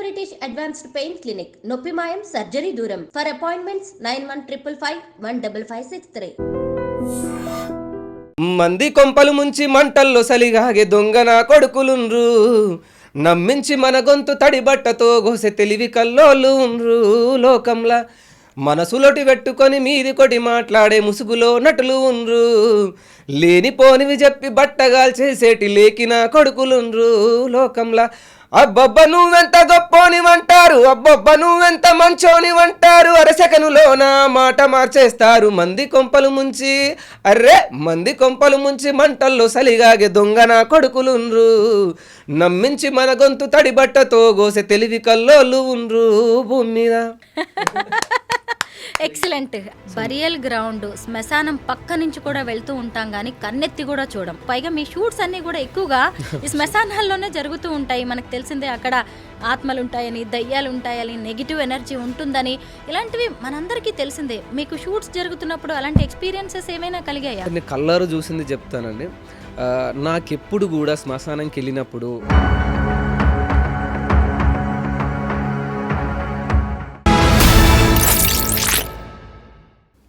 British advanced pain clinic, నొప్పి మాయం, surgery దూరం. For appointments 9155515563. మంది కొంపలు ముంచి మంటల్లో సలిగాగే దొంగన కొడుకులుండ్రు, నమ్మించి మన గొంతు తడిబట్టతో గోసె తెలివి కల్లోళ్ళు ఉండ్రు. లోకంలా మనసులోటి పెట్టుకొని మీది కొటి మాట్లాడే ముసుగులో నటులు ఉండ్రు, లేనిపోనివి చెప్పి బట్టగాల్ చేసేటి లేకిన కొడుకులుండ్రు. లోకంలా అబ్బబ్బ నువ్వెంత గొప్పోనివంటారు, అబ్బబ్బ నువ్వెంత మంచోనివంటారు, అరసెకనులోన మాట మార్చేస్తారు. మంది కొంపలు ముంచి అర్రే మంది కొంపలు ముంచి మంటల్లో సలిగాగే దొంగన కొడుకులుండ్రు, నమ్మించి మన గొంతు తడిబట్టతో గోసె తెలివి కల్లోళ్ళు ఉండ్రు భూమి మీద. ఎక్సలెంట్. బరియల్ గ్రౌండ్, శ్మశానం పక్క నుంచి కూడా వెళ్తూ ఉంటాం కానీ కన్నెత్తి కూడా చూడం. పైగా మీ షూట్స్ అన్ని కూడా ఎక్కువగా ఈ శ్మశానాల్లోనే జరుగుతూ ఉంటాయి. మనకు తెలిసిందే అక్కడ ఆత్మలు ఉంటాయని, దయ్యాలు ఉంటాయని, నెగిటివ్ ఎనర్జీ ఉంటుందని, ఇలాంటివి మనందరికీ తెలిసిందే. మీకు షూట్స్ జరుగుతున్నప్పుడు అలాంటి ఎక్స్పీరియన్సెస్ ఏమైనా కలిగాయా? నేను కళ్ళారు చూసింది చెప్తానండి. నాకెప్పుడు కూడా శ్మశానంకి వెళ్ళినప్పుడు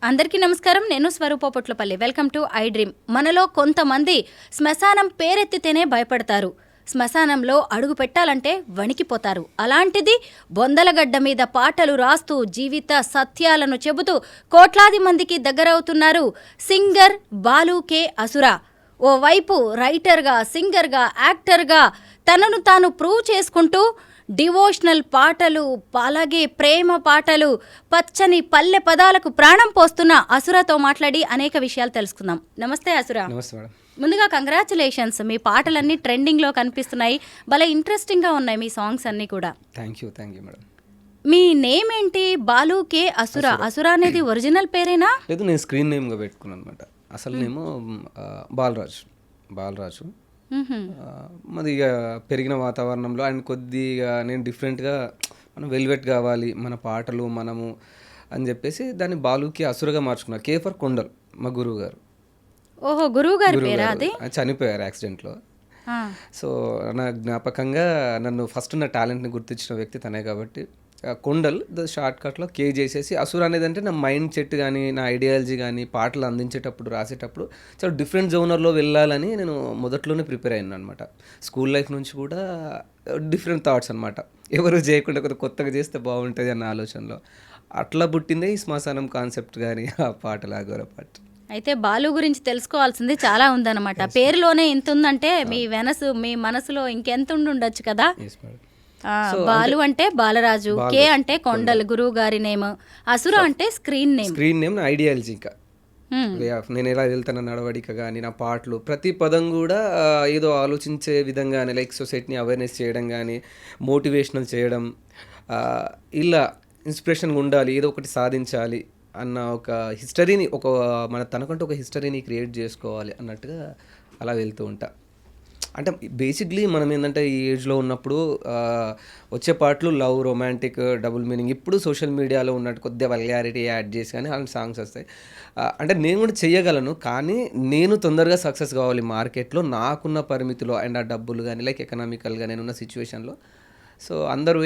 అందరికీ నమస్కారం, నేను Swaroopa Potlapalli. Welcome to I dream. మనలో కొంతమంది శ్మశానం పేరెత్తితేనే భయపడతారు, శ్మశానంలో అడుగు పెట్టాలంటే వణికిపోతారు. అలాంటిది బొందలగడ్డ మీద పాటలు రాస్తూ జీవిత సత్యాలను చెబుతూ కోట్లాది మందికి దగ్గరవుతున్నారు సింగర్ బాలు కే అసురా. ఓవైపు రైటర్గా, సింగర్గా, యాక్టర్గా తనను తాను ప్రూవ్ చేసుకుంటూ డివోషనల్ పాటలు, అలాగే ప్రేమ పాటలు, పచ్చని పల్లె పదాలకు ప్రాణం పోస్తున్న అసురతో మాట్లాడి అనేక విషయాలు తెలుసుకుందాం. నమస్తే అసురా. నమస్తే మేడం. ముందుగా కంగ్రాచులేషన్స్, మీ పాటలన్నీ ట్రెండింగ్లో కనిపిస్తున్నాయి, భలే ఇంట్రెస్టింగ్గా ఉన్నాయి మీ సాంగ్స్ అన్నీ కూడా. Thank you madam. Me name ఏంటి? బాలు కే అసురా. అసురా అనేది ఒరిజినల్ పేరేనా? లేదు, నేను స్క్రీన్ నేమ్గా పెట్టుకున్నాను అనమాట. అసలు నేమో బాలరాజు. మాది ఇక పెరిగిన వాతావరణంలో అండ్ కొద్దిగా నేను డిఫరెంట్గా మనం వెల్వెట్ కావాలి మన పాటలు మనము అని చెప్పేసి దాన్ని బాలుకి అసురగా మార్చుకున్నారు. కే ఫర్ కొండల్, మా గురువు గారు. ఓహో, గురువు గారి పేరా అది? చనిపోయారు యాక్సిడెంట్లో. సో నా జ్ఞాపకంగా నన్ను ఫస్ట్ నా టాలెంట్ని గుర్తించిన వ్యక్తి తనే కాబట్టి కొండల్ షార్ట్ కట్లో కే చేసేసి అసుర అనేది అంటే నా మైండ్ సెట్ కానీ నా ఐడియాలజీ కానీ పాటలు అందించేటప్పుడు రాసేటప్పుడు చాలా డిఫరెంట్ జోనర్లో వెళ్ళాలని నేను మొదట్లోనే ప్రిపేర్ అయ్యాను అనమాట. స్కూల్ లైఫ్ నుంచి కూడా డిఫరెంట్ థాట్స్ అనమాట, ఎవరు చేయకుండా కొత్తగా చేస్తే బాగుంటుంది అన్న ఆలోచనలో అట్లా పుట్టిందే ఈ శ్మశానం కాన్సెప్ట్ కానీ ఆ పాటలు ఆ గౌరవ పాట. అయితే బాలు గురించి తెలుసుకోవాల్సింది చాలా ఉందన్నమాట. పేరులోనే ఇంత ఉందంటే మీ మనసులో ఇంకెంత ఉండొచ్చు కదా. బాలు అంటే బాలరాజు, కే అంటే కొండల్ గురువు గారి నేమ్, అసుర అంటే స్క్రీన్ నేమ్ నా ఐడియాలజీ. ఇంకా నేను ఎలా వెళ్తాను నడవడిక కానీ నా పాటలు ప్రతి పదం కూడా ఏదో ఆలోచించే విధంగానే, లైక్ సొసైటీని అవేర్నెస్ చేయడం కానీ, మోటివేషనల్ చేయడం, ఇలా ఇన్స్పిరేషన్గా ఉండాలి, ఏదో ఒకటి సాధించాలి అన్న ఒక హిస్టరీని, తనకంటూ ఒక హిస్టరీని క్రియేట్ చేసుకోవాలి అన్నట్టుగా అలా వెళ్తూ ఉంటా. అంటే బేసిక్లీ మనం ఏంటంటే ఈ ఏజ్లో ఉన్నప్పుడు వచ్చే పాటలు లవ్, రొమాంటిక్, డబుల్ మీనింగ్, ఇప్పుడు సోషల్ మీడియాలో ఉన్నట్టు కొద్దిగా వల్గారిటీ యాడ్ చేసి కానీ అలాంటి సాంగ్స్ వస్తాయి. అంటే నేను కూడా చేయగలను, కానీ నేను తొందరగా సక్సెస్ కావాలి మార్కెట్లో, నాకున్న పరిమితిలో అండ్ ఆ డబ్బులు కానీ లైక్ ఎకనామికల్గా నేనున్న సిచ్యువేషన్లో. సో అందరూ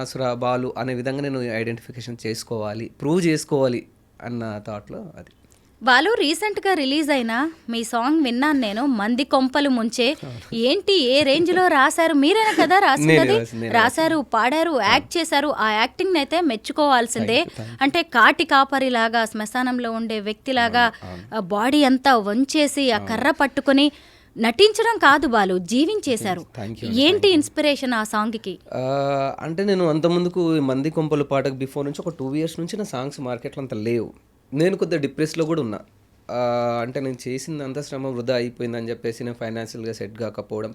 అసుర బాలు అనే విధంగా నేను ఐడెంటిఫికేషన్ చేసుకోవాలి, ప్రూవ్ చేసుకోవాలి అన్న థాట్లో అది. బాలు రీసెంట్గా రిలీజ్ అయిన మీ సాంగ్ విన్నాను నేను, మంది కొంపలు ముంచే. ఏంటి, ఏ రేంజ్లో రాశారు? మీరేనా కదా రాసింది? రాశారు, పాడారు, యాక్ట్ చేశారు. ఆ యాక్టింగ్ అయితే మెచ్చుకోవాల్సిందే. అంటే కాటి కాపరి లాగా, శ్మశానంలో ఉండే వ్యక్తిలాగా బాడీ అంతా వంచేసి ఆ కర్ర పట్టుకొని నటించడం కాదు బాలు, జీవించేశారు. ఏంటి ఇన్స్పిరేషన్ ఆ సాంగ్కి? అంటే నేను అంతకుముందుకు మంది కొంపలు పాటకు బిఫోర్ నుంచి ఒక 2 years నుంచి నా సాంగ్స్ మార్కెట్లో అంత లేవు. నేను కొద్దిగా డిప్రెస్లో కూడా ఉన్నా. అంటే నేను చేసింది అంత శ్రమ వృధా అయిపోయిందని చెప్పేసి నేను ఫైనాన్షియల్గా సెట్ కాకపోవడం,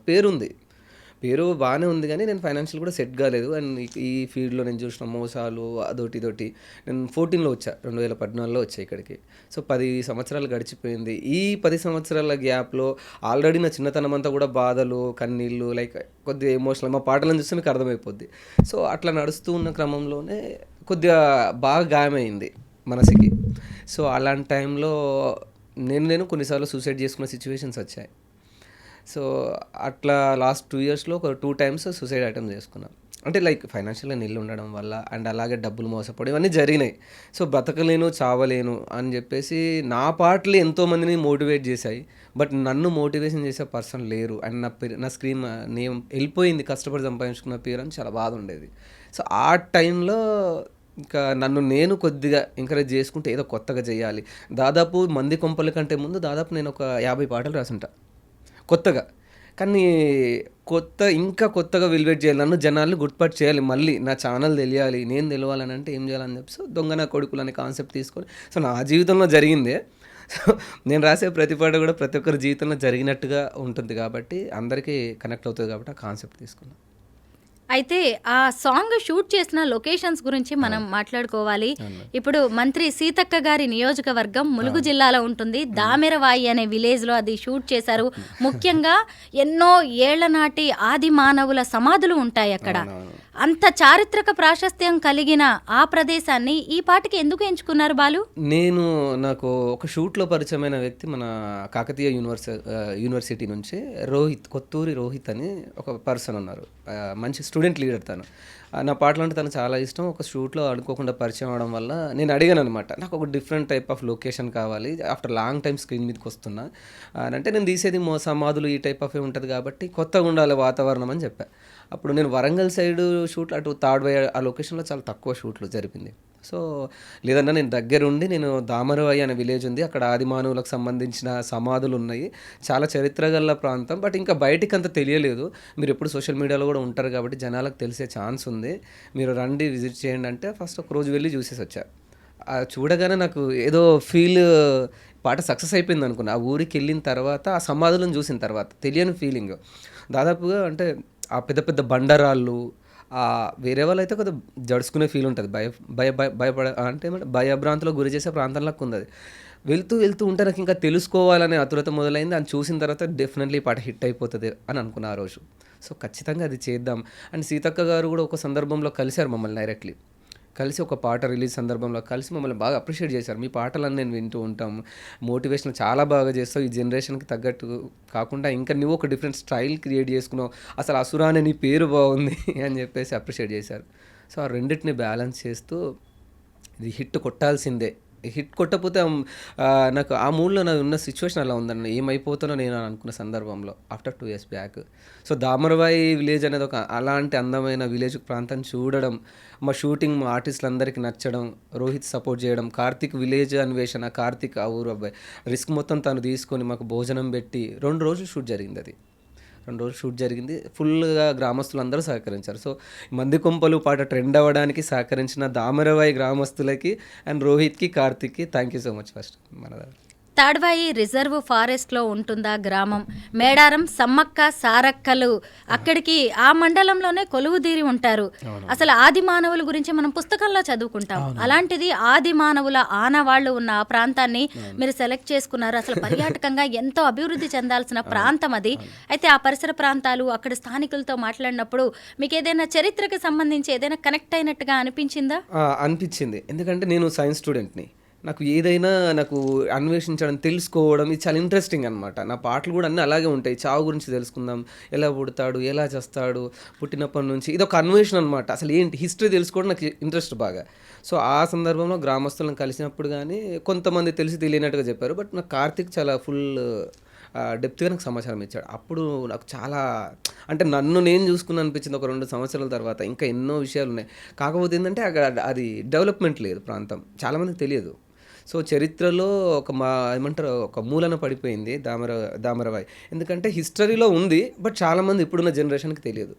పేరు బాగానే ఉంది కానీ నేను ఫైనాన్షియల్ కూడా సెట్ కాలేదు. అండ్ ఈ ఫీల్డ్లో నేను చూసిన మోసాలు అదొకటి. నేను 14లో వచ్చా, 2014లో వచ్చా ఇక్కడికి. సో 10 సంవత్సరాలు గడిచిపోయింది. ఈ 10 సంవత్సరాల గ్యాప్లో ఆల్రెడీ నా చిన్నతనం అంతా కూడా బాధలు, కన్నీళ్ళు, లైక్ కొద్దిగా ఎమోషనల్, మా పాటలను చూస్తే మీకు అర్థమైపోద్ది. సో అట్లా నడుస్తూ ఉన్న క్రమంలోనే కొద్దిగా బాగా గాయమైంది మనసుకి. సో అలాంటి టైంలో నేను కొన్నిసార్లు సూసైడ్ చేసుకున్న సిచ్యువేషన్స్ వచ్చాయి. సో అట్లా లాస్ట్ 2 yearsలో ఒక 2 times సూసైడ్ అటెంప్ట్ చేసుకున్నాను. అంటే లైక్ ఫైనాన్షియల్గా నిల్లు ఉండడం వల్ల అండ్ అలాగే డబ్బులు మోసపోవడం ఇవన్నీ జరిగినాయి. సో బ్రతకలేను చావలేను అని చెప్పేసి నా పాటలు ఎంతోమందిని మోటివేట్ చేశాయి. బట్ నన్ను మోటివేషన్ చేసే పర్సన్ లేరు అండ్ నా స్క్రీన్ నేమ్ వెళ్ళిపోయింది, కష్టపడి సంపాదించుకున్న పేరు అని చాలా బాధ ఉండేది. సో ఆ టైంలో ఇంకా నన్ను నేను కొద్దిగా ఎంకరేజ్ చేసుకుంటే ఏదో కొత్తగా చేయాలి. దాదాపు మంది కొంపల కంటే ముందు దాదాపు నేను ఒక 50 పాటలు రాసుంటా కొత్తగా. కానీ ఇంకా కొత్తగా వెలివేట్ చేయాలి, నన్ను జనాలు గుర్తుపట్టి చేయాలి, మళ్ళీ నా ఛానల్ తెలియాలి, నేను తెలవాలని అంటే ఏం చేయాలని చెప్పి సో దొంగ నా కొడుకులు అనే కాన్సెప్ట్ తీసుకొని సో నా జీవితంలో జరిగిందే. సో నేను రాసే ప్రతి పాట కూడా ప్రతి ఒక్కరి జీవితంలో జరిగినట్టుగా ఉంటుంది కాబట్టి అందరికీ కనెక్ట్ అవుతుంది కాబట్టి ఆ కాన్సెప్ట్ తీసుకున్నాను. అయితే ఆ సాంగ్ షూట్ చేసిన లొకేషన్స్ గురించి మనం మాట్లాడుకోవాలి. ఇప్పుడు మంత్రి సీతక్క గారి నియోజకవర్గం ములుగు జిల్లాలో ఉంటుంది. దామెరవాయి అనే విలేజ్ లో అది షూట్ చేశారు. ముఖ్యంగా ఎన్నో ఏళ్ల నాటి ఆది మానవుల సమాధులు ఉంటాయి అక్కడ. అంత చారిత్రక ప్రాశస్త్యం కలిగిన ఆ ప్రదేశాన్ని ఈ పాటకి ఎందుకు ఎంచుకున్నారు బాలు? నాకు ఒక షూట్లో పరిచయమైన వ్యక్తి మన కాకతీయ యూనివర్సిటీ నుంచి కొత్తూరి రోహిత్ అని ఒక పర్సన్ ఉన్నారు. మంచి స్టూడెంట్ లీడర్ తను. నా పాటలు అంటే తను చాలా ఇష్టం. ఒక షూట్లో అనుకోకుండా పరిచయం అవడం వల్ల నేను అడిగాను అనమాట, నాకు ఒక డిఫరెంట్ టైప్ ఆఫ్ లొకేషన్ కావాలి, ఆఫ్టర్ లాంగ్ టైం స్క్రీన్ మీదకి వస్తున్నా అంటే నేను తీసేది సమాధులు ఈ టైప్ ఆఫ్ ఉంటుంది కాబట్టి కొత్తగా ఉండాలి వాతావరణం అని చెప్పా. అప్పుడు నేను వరంగల్ సైడ్ షూట్లు అటు తాడ్వై ఆ లొకేషన్లో చాలా తక్కువ షూట్లు జరిపింది. సో లేదన్నా నేను దగ్గరుండి నేను దామరవాయి అనే విలేజ్ ఉంది, అక్కడ ఆది మానవులకు సంబంధించిన సమాధులు ఉన్నాయి, చాలా చరిత్ర గల ప్రాంతం, బట్ ఇంకా బయటికి అంత తెలియలేదు. మీరు ఎప్పుడు సోషల్ మీడియాలో కూడా ఉంటారు కాబట్టి జనాలకు తెలిసే ఛాన్స్ ఉంది, మీరు రండి విజిట్ చేయండి అంటే ఫస్ట్ ఒక రోజు వెళ్ళి చూసేసి వచ్చా. చూడగానే నాకు ఏదో పాట సక్సెస్ అయిపోయింది అనుకున్నా. ఆ ఊరికి వెళ్ళిన తర్వాత ఆ సమాధులను చూసిన తర్వాత తెలియని ఫీలింగ్ దాదాపుగా అంటే ఆ పెద్ద పెద్ద బండరాళ్ళు వేరే వాళ్ళు అయితే కొద్దిగా జడుచుకునే ఫీల్ ఉంటుంది, భయపడ అంటే భయభ్రాంతిలో గురి చేసే ప్రాంతంలోకి ఉంది. అది వెళ్తూ ఉంటే నాకు ఇంకా తెలుసుకోవాలనే ఆతురత మొదలైంది. అని చూసిన తర్వాత డెఫినెట్లీ పాట హిట్ అయిపోతుంది అని అనుకున్నా ఆ రోజు. సో ఖచ్చితంగా అది చేద్దాం. అండ్ సీతక్క గారు కూడా ఒక సందర్భంలో కలిశారు మమ్మల్ని, డైరెక్ట్లీ కలిసి ఒక పాట రిలీజ్ సందర్భంలో కలిసి మమ్మల్ని బాగా అప్రిషియేట్ చేశారు. మీ పాటలను నేను వింటూ ఉంటాము, మోటివేషన్ చాలా బాగా చేస్తావు, ఈ జనరేషన్కి తగ్గట్టు కాకుండా ఇంకా నువ్వు ఒక డిఫరెంట్ స్టైల్ క్రియేట్ చేసుకున్నావు, అసలు అసురా అనే నీ పేరు బాగుంది అని చెప్పేసి అప్రిషియేట్ చేశారు. సో ఆ రెండింటిని బ్యాలెన్స్ చేస్తూ ఇది హిట్ కొట్టాల్సిందే, హిట్ కొట్టకపోతే నాకు ఆ మూడ్లో నాకు ఉన్న సిచ్యువేషన్ అలా ఉందన్న, ఏమైపోతానో నేను అనుకున్న సందర్భంలో after 2 years back. So Damaravai village అనేది ఒక అలాంటి అందమైన విలేజ్ ప్రాంతం చూడడం, మా షూటింగ్ మా ఆర్టిస్టులందరికీ నచ్చడం, రోహిత్ సపోర్ట్ చేయడం, కార్తిక్ విలేజ్ అన్వేషణ, కార్తిక్ ఆ ఊరు అబ్బాయి రిస్క్ మొత్తం తను తీసుకొని మాకు భోజనం పెట్టి 2 రోజులు షూట్ జరిగింది. అది 2 రోజులు షూట్ జరిగింది. ఫుల్గా గ్రామస్తులందరూ సహకరించారు. సో మంది కొంపలు పాట ట్రెండ్ అవ్వడానికి సహకరించిన దామరవాయి గ్రామస్తులకి అండ్ రోహిత్కి, కార్తిక్కి thank you so much. First Tadvai reserve ఫారెస్ట్లో ఉంటుందా గ్రామం. మేడారం, సమ్మక్క, సారక్కలు అక్కడికి ఆ మండలంలోనే కొలువుదీరి ఉంటారు. అసలు ఆది మానవుల గురించి మనం పుస్తకంలో చదువుకుంటాం, అలాంటిది ఆది మానవుల ఆనవాళ్లు ఉన్న ఆ ప్రాంతాన్ని మీరు సెలెక్ట్ చేసుకున్నారు. అసలు పర్యాటకంగా ఎంతో అభివృద్ధి చెందాల్సిన ప్రాంతం అది. అయితే ఆ పరిసర ప్రాంతాలు అక్కడ స్థానికులతో మాట్లాడినప్పుడు మీకు ఏదైనా చరిత్రకు సంబంధించి ఏదైనా కనెక్ట్ అయినట్టుగా అనిపించిందా? అనిపించింది, ఎందుకంటే నేను సైన్స్ స్టూడెంట్ని. నాకు ఏదైనా నాకు అన్వేషించడం, తెలుసుకోవడం ఇది చాలా ఇంట్రెస్టింగ్ అనమాట. నా పాటలు కూడా అన్నీ అలాగే ఉంటాయి, చావు గురించి తెలుసుకుందాం, ఎలా పుడతాడు, ఎలా చేస్తాడు, పుట్టినప్పటి నుంచి ఇది ఒక అన్వేషణ అనమాట. అసలు ఏంటి హిస్టరీ తెలుసుకోవడం నాకు ఇంట్రెస్ట్ బాగా. సో ఆ సందర్భంలో గ్రామస్తులను కలిసినప్పుడు కానీ కొంతమంది తెలిసి తెలియనట్టుగా చెప్పారు, బట్ నాకు కార్తిక్ చాలా ఫుల్ డెప్త్గా నాకు సమాచారం ఇచ్చాడు. అప్పుడు నాకు చాలా అంటే నన్ను నేను చూసుకుని అనిపించింది. ఒక 2 సంవత్సరాల తర్వాత ఇంకా ఎన్నో విషయాలు ఉన్నాయి, కాకపోతే ఏంటంటే అక్కడ అది డెవలప్మెంట్ లేదు, ప్రాంతం చాలామందికి తెలియదు. సో చరిత్రలో ఒక మూలన పడిపోయింది దామరవాయి. ఎందుకంటే హిస్టరీలో ఉంది, బట్ చాలామంది ఇప్పుడున్న జనరేషన్కి తెలియదు.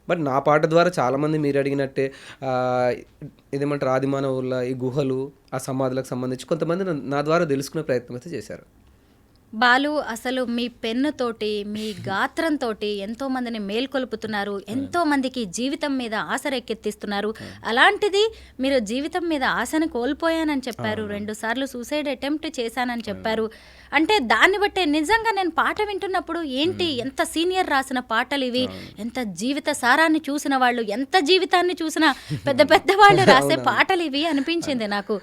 బట్ నా పాట ద్వారా చాలామంది మీరు అడిగినట్టే ఆదిమానవుల ఈ గుహలు, ఆ సమాధులకు సంబంధించి కొంతమంది నా ద్వారా తెలుసుకునే ప్రయత్నం అయితే చేశారు. బాలు, అసలు మీ పెన్నుతోటి, మీ గాత్రంతో ఎంతోమందిని మేల్కొల్పుతున్నారు, ఎంతోమందికి జీవితం మీద ఆశ రేకెత్తిస్తున్నారు. అలాంటిది మీరు జీవితం మీద ఆశను కోల్పోయానని చెప్పారు, 2 సార్లు సూసైడ్ అటెంప్ట్ చేశానని చెప్పారు. అంటే దాన్ని బట్టే నిజంగా నేను పాట వింటున్నప్పుడు ఏంటి ఎంత సీనియర్ రాసిన పాటలు ఇవి, ఎంత జీవిత సారాన్ని చూసిన వాళ్ళు, ఎంత జీవితాన్ని చూసిన పెద్ద పెద్ద వాళ్ళు రాసే పాటలు ఇవి అనిపించింది నాకు.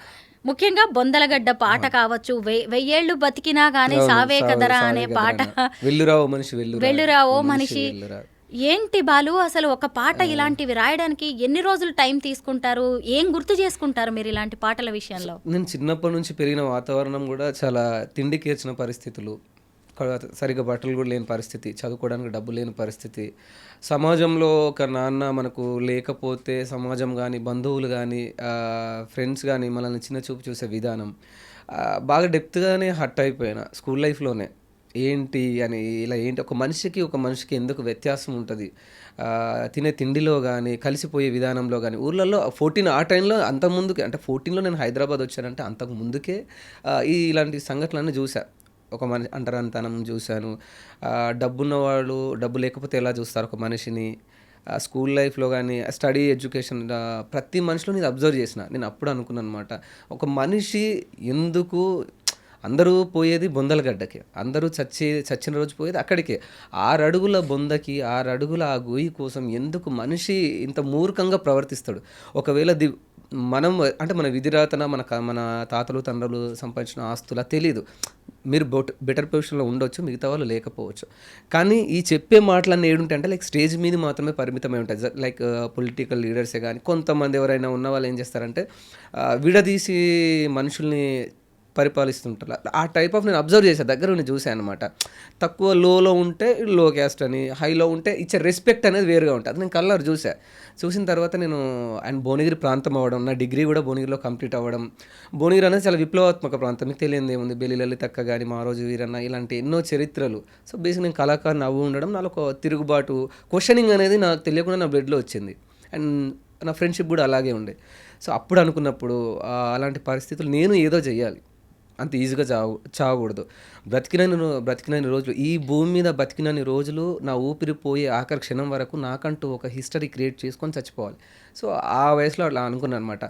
ముఖ్యంగా బొందలగడ్డ పాట కావచ్చు, 1000 ఏళ్ళు బతికినా గానీ సావే కదరా అనే పాట, వెళ్ళురావో మనిషి ఏంటి బాలు, అసలు ఒక పాట ఇలాంటివి రాయడానికి ఎన్ని రోజులు టైం తీసుకుంటారు? ఏం గుర్తు చేసుకుంటారు మీరు ఇలాంటి పాటల విషయంలో? నేను చిన్నప్పటి నుంచి పెరిగిన వాతావరణం కూడా చాలా తిండికేర్చిన పరిస్థితులు, సరిగ్గా బట్టలు కూడా లేని పరిస్థితి, చదువుకోవడానికి డబ్బు లేని పరిస్థితి, సమాజంలో ఒక నాన్న మనకు లేకపోతే సమాజం కానీ, బంధువులు కానీ, ఫ్రెండ్స్ కానీ మనల్ని చిన్న చూపు చూసే విధానం, బాగా డెప్త్గానే హర్ట్ అయిపోయిన స్కూల్ లైఫ్లోనే. ఏంటి అని, ఇలా ఏంటి, ఒక మనిషికి ఎందుకు వ్యత్యాసం ఉంటుంది, తినే తిండిలో కానీ, కలిసిపోయే విధానంలో కానీ. ఊర్లలో 14 ఆ టైంలో, అంత ముందుకే అంటే 14లో నేను హైదరాబాద్ వచ్చానంటే అంతకు ముందుకే ఇలాంటి సంఘటనలన్నీ చూసా. ఒక మనిషి అంటరానితనం చూశాను. డబ్బున్నవాళ్ళు డబ్బు లేకపోతే ఎలా చూస్తారు ఒక మనిషిని. స్కూల్ లైఫ్లో కానీ, స్టడీ ఎడ్యుకేషన్, ప్రతి మనిషిలో నేను అబ్జర్వ్ చేసిన. నేను అప్పుడు అనుకున్నాను అనమాట, ఒక మనిషి ఎందుకు, అందరూ పోయేది బొందలగడ్డకి, అందరూ చచ్చిన రోజు పోయేది అక్కడికే. 6 అడుగుల బొందకి, 6 అడుగుల ఆ గొయ్యి కోసం ఎందుకు మనిషి ఇంత మూర్ఖంగా ప్రవర్తిస్తాడు? ఒకవేళ మనం అంటే మన విధిరాతన, మన తాతలు తండ్రులు సంపాదించిన ఆస్తులా తెలీదు. మీరు బెటర్ పొజిషన్లో ఉండొచ్చు, మిగతా వాళ్ళు లేకపోవచ్చు. కానీ ఈ చెప్పే మాటలన్నీ ఏడుంటాయి అంటే లైక్ స్టేజ్ మీద మాత్రమే పరిమితమై ఉంటాయి. లైక్ పొలిటికల్ లీడర్సే కానీ, కొంతమంది ఎవరైనా ఉన్న వాళ్ళు ఏం చేస్తారంటే విడదీసి మనుషుల్ని పరిపాలిస్తుంటారు. ఆ టైప్ ఆఫ్ నేను అబ్జర్వ్ చేశాను, దగ్గర నేను చూశాను అనమాట. తక్కువ లోలో ఉంటే లో క్యాస్ట్ అని, హైలో ఉంటే ఇచ్చే రెస్పెక్ట్ అనేది వేరుగా ఉంటుంది. అది నేను కలర్ చూసిన తర్వాత నేను అండ్ భువనగిరి ప్రాంతం అవ్వడం, నా డిగ్రీ కూడా భువనగిరిలో కంప్లీట్ అవ్వడం. భువనగిరి అనేది చాలా విప్లవాత్మక ప్రాంతం, మీకు తెలియదు ఏముంది, బెల్లి లలితక్క కానీ, మారోజు వీరన్న, ఇలాంటి ఎన్నో చరిత్రలు. సో బేసిక్ నేను కళాకారుని అవ్వు ఉండడం, నాలో ఒక తిరుగుబాటు, క్వశ్చనింగ్ అనేది నాకు తెలియకుండా నా బ్లడ్లో వచ్చింది. అండ్ నా ఫ్రెండ్షిప్ కూడా అలాగే ఉండే. సో అప్పుడు అనుకున్నప్పుడు అలాంటి పరిస్థితులు నేను ఏదో చెయ్యాలి, అంత ఈజీగా చావకూడదు. బ్రతికినన్ని రోజులు, ఈ భూమి మీద బతికినన్ని రోజులు, నా ఊపిరిపోయే ఆఖరి క్షణం వరకు నాకంటూ ఒక హిస్టరీ క్రియేట్ చేసుకొని చచ్చిపోవాలి. సో ఆ వయసులో అట్లా అనుకున్నాను అనమాట.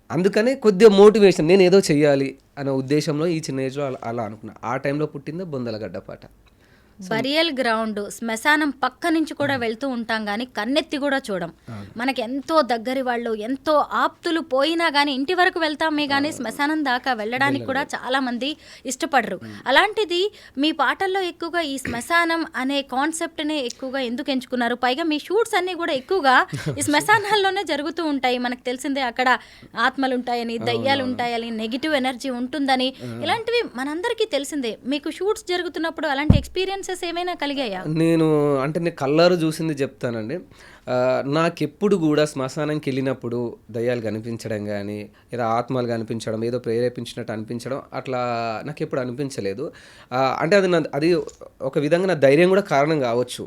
అందుకనే కొద్దిగా మోటివేషన్, నేను ఏదో చెయ్యాలి అనే ఉద్దేశంలో ఈ చిన్న ఏజ్లో అలా అనుకున్నా. ఆ టైంలో పుట్టిందే బొందలగడ్డ పాట. బరియల్ గ్రౌండ్, శ్మశానం పక్క నుంచి కూడా వెళ్తూ ఉంటాం కానీ కన్నెత్తి కూడా చూడం. మనకి ఎంతో దగ్గరి వాళ్ళు, ఎంతో ఆప్తులు పోయినా కానీ ఇంటి వరకు వెళ్తామే కానీ శ్మశానం దాకా వెళ్ళడానికి కూడా చాలా మంది ఇష్టపడరు. అలాంటిది మీ పాటల్లో ఎక్కువగా ఈ శ్మశానం అనే కాన్సెప్ట్నే ఎక్కువగా ఎందుకు ఎంచుకున్నారు? పైగా మీ షూట్స్ అన్నీ కూడా ఎక్కువగా ఈ శ్మశానాల్లోనే జరుగుతూ ఉంటాయి. మనకు తెలిసిందే అక్కడ ఆత్మలు ఉంటాయని, దయ్యాలు ఉంటాయని, నెగిటివ్ ఎనర్జీ ఉంటుందని, ఇలాంటివి మనందరికీ తెలిసిందే. మీకు షూట్స్ జరుగుతున్నప్పుడు అలాంటి ఎక్స్పీరియన్స్ ఏమైనా కలిగాయా? నేను కళ్ళారు చూసింది చెప్తానండి. నాకెప్పుడు కూడా శ్మశానానికి వెళ్ళినప్పుడు దయ్యాలు కనిపించడం కానీ, లేదా ఆత్మలు కనిపించడం, ఏదో ప్రేరేపించినట్టు అనిపించడం, అట్లా నాకు ఎప్పుడు అనిపించలేదు. అంటే అది ఒక విధంగా నా ధైర్యం కూడా కారణం కావచ్చు.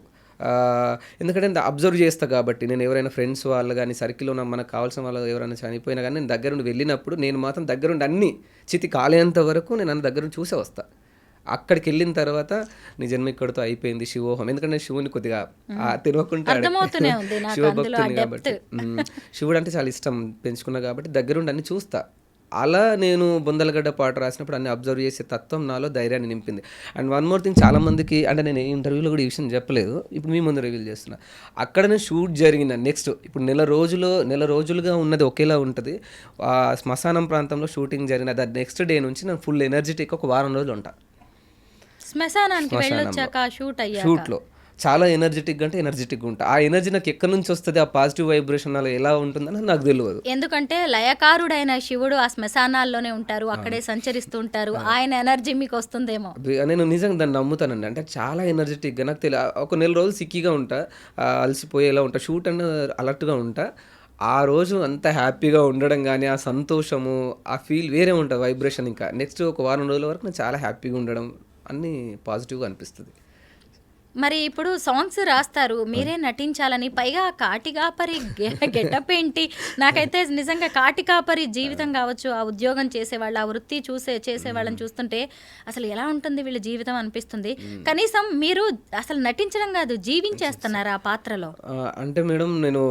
ఎందుకంటే నేను అబ్జర్వ్ చేస్తాను కాబట్టి. నేను ఎవరైనా ఫ్రెండ్స్ వాళ్ళు కానీ, సర్కిల్లో మనకు కావాల్సిన వాళ్ళు ఎవరైనా చనిపోయినా కానీ, నేను దగ్గరుండి వెళ్ళినప్పుడు నేను మాత్రం దగ్గరుండి అన్ని చితి కాలేంత వరకు నేను అన్న దగ్గరుండి చూసే వస్తాను. అక్కడికి వెళ్ళిన తర్వాత నీ జన్మ ఇక్కడితో అయిపోయింది, శివోహం. ఎందుకంటే శివుని కొద్దిగా తెలియకుండా శివభక్తుని కాబట్టి, శివుడు అంటే చాలా ఇష్టం పెంచుకున్నా కాబట్టి దగ్గరుండి అన్ని చూస్తా. అలా నేను బొందలగడ్డ పాట రాసినప్పుడు అన్ని అబ్జర్వ్ చేసే తత్వం నాలో ధైర్యాన్ని నింపింది. అండ్ వన్ మోర్ థింగ్, చాలామందికి అంటే నేను ఇంటర్వ్యూలో కూడా ఈ విషయం చెప్పలేదు, ఇప్పుడు మీ ముందు రివీల్ చేస్తున్నా. అక్కడనే షూట్ జరిగిన నెక్స్ట్ ఇప్పుడు నెల రోజులుగా ఉన్నది ఒకేలా ఉంటుంది. శ్మశానం ప్రాంతంలో షూటింగ్ జరిగిన దాని నెక్స్ట్ డే నుంచి నేను ఫుల్ ఎనర్జెటిక్ ఒక వారం రోజులు ఉంటా. శ్మశానానికి వెళ్ళొచ్చాక షూట్లో చాలా ఎనర్జెటిక్గా ఉంటా. ఆ ఎనర్జీ నాకు ఎక్కడి నుంచి వస్తుంది, ఆ పాజిటివ్ వైబ్రేషన్ అలా ఎలా ఉంటుందని నాకు తెలియదు. ఎందుకంటే లయకారుడైన శివుడు ఆ శ్మశానాల్లోనే ఉంటారు, అక్కడే సంచరిస్తూ ఉంటారు. ఆయన ఎనర్జీ మీకు వస్తుందేమో. నేను నిజంగా దాన్ని నమ్ముతానండి. అంటే చాలా ఎనర్జెటిక్గా నాకు తెలియదు. ఒక నెల రోజులు సిక్కిగా ఉంటా, అలసిపోయేలా ఉంటా, షూట్ అన్న అలర్ట్గా ఉంటా. ఆ రోజు అంత హ్యాపీగా ఉండడం కానీ, ఆ సంతోషము, ఆ ఫీల్ వేరే ఉంటుంది, వైబ్రేషన్. ఇంకా నెక్స్ట్ ఒక వారం రోజుల వరకు నేను చాలా హ్యాపీగా ఉండడం, అన్నీ పాజిటివ్గా అనిపిస్తుంది. మరి ఇప్పుడు సాంగ్స్ రాస్తారు, మీరే నటించాలని, పైగా కాటికాపరి గెటప్ ఏంటి? నాకైతే నిజంగా కాటికాపరి జీవితం కావచ్చు, ఆ ఉద్యోగం చేసేవాళ్ళు, ఆ వృత్తి చేసేవాళ్ళని చూస్తుంటే అసలు ఎలా ఉంటుంది వీళ్ళ జీవితం అనిపిస్తుంది. కనీసం మీరు అసలు నటించడం కాదు, జీవించేస్తున్నారు ఆ పాత్రలో. అంటే మేడం నేను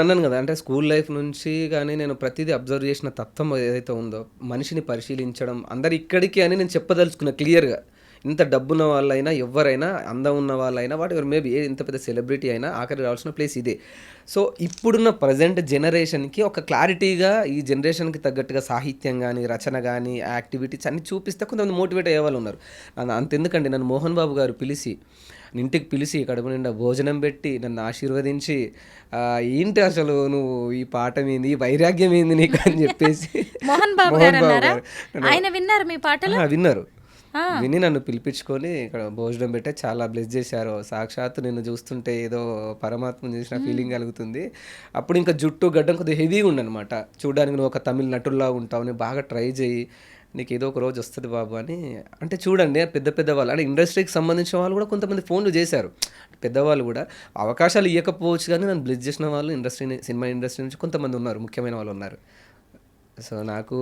అన్నాను కదా, అంటే స్కూల్ లైఫ్ నుంచి కానీ నేను ప్రతిదీ అబ్జర్వ్ చేసిన తత్వం ఏదైతే ఉందో, మనిషిని పరిశీలించడం, అందరు ఇక్కడికి అని నేను చెప్పదలుచుకున్నా క్లియర్గా. ఇంత డబ్బున్న వాళ్ళైనా, ఎవరైనా, అందం ఉన్న వాళ్ళైనా, వాట్ ఎవర్ మేబీ, ఇంత పెద్ద సెలబ్రిటీ అయినా ఆఖరి రావాల్సిన ప్లేస్ ఇదే. సో ఇప్పుడున్న ప్రజెంట్ జనరేషన్కి ఒక క్లారిటీగా, ఈ జనరేషన్కి తగ్గట్టుగా సాహిత్యం కానీ, రచన కానీ, యాక్టివిటీస్ అన్ని చూపిస్తే కొంతమంది మోటివేట్ అయ్యే వాళ్ళు ఉన్నారు. అంతెందుకండి, నన్ను మోహన్ బాబు గారు పిలిచి ఇంటికి పిలిచి కడుపు నిండా భోజనం పెట్టి నన్ను ఆశీర్వదించి ఏంటి అసలు నువ్వు ఈ పాఠం ఏంది, ఈ వైరాగ్యం ఏంది నీకు అని చెప్పేసి మోహన్ బాబు గారు అన్నారా? ఆయన విన్నారు మీ పాటలు? విన్నారు. విని నన్ను పిలిపించుకొని ఇక్కడ భోజనం పెట్టే చాలా బ్లెస్ చేశారు. సాక్షాత్తు నిన్ను చూస్తుంటే ఏదో పరమాత్మను చూసిన ఫీలింగ్ కలుగుతుంది. అప్పుడు ఇంకా జుట్టు గడ్డం కొద్దిగా హెవీగా ఉండనమాట. చూడడానికి నువ్వు ఒక తమిళ నటుల్లా ఉంటావు, నువ్వు బాగా ట్రై చేయి, నీకు ఏదో ఒక రోజు వస్తుంది బాబు అని. అంటే చూడండి పెద్ద పెద్ద వాళ్ళు అంటే ఇండస్ట్రీకి సంబంధించిన వాళ్ళు కూడా కొంతమంది ఫోన్లు చేశారు. పెద్దవాళ్ళు కూడా అవకాశాలు ఇవ్వకపోవచ్చు కానీ నన్ను బ్లెస్ చేసిన వాళ్ళు సినిమా ఇండస్ట్రీ నుంచి కొంతమంది ఉన్నారు, ముఖ్యమైన వాళ్ళు ఉన్నారు. సో నాకు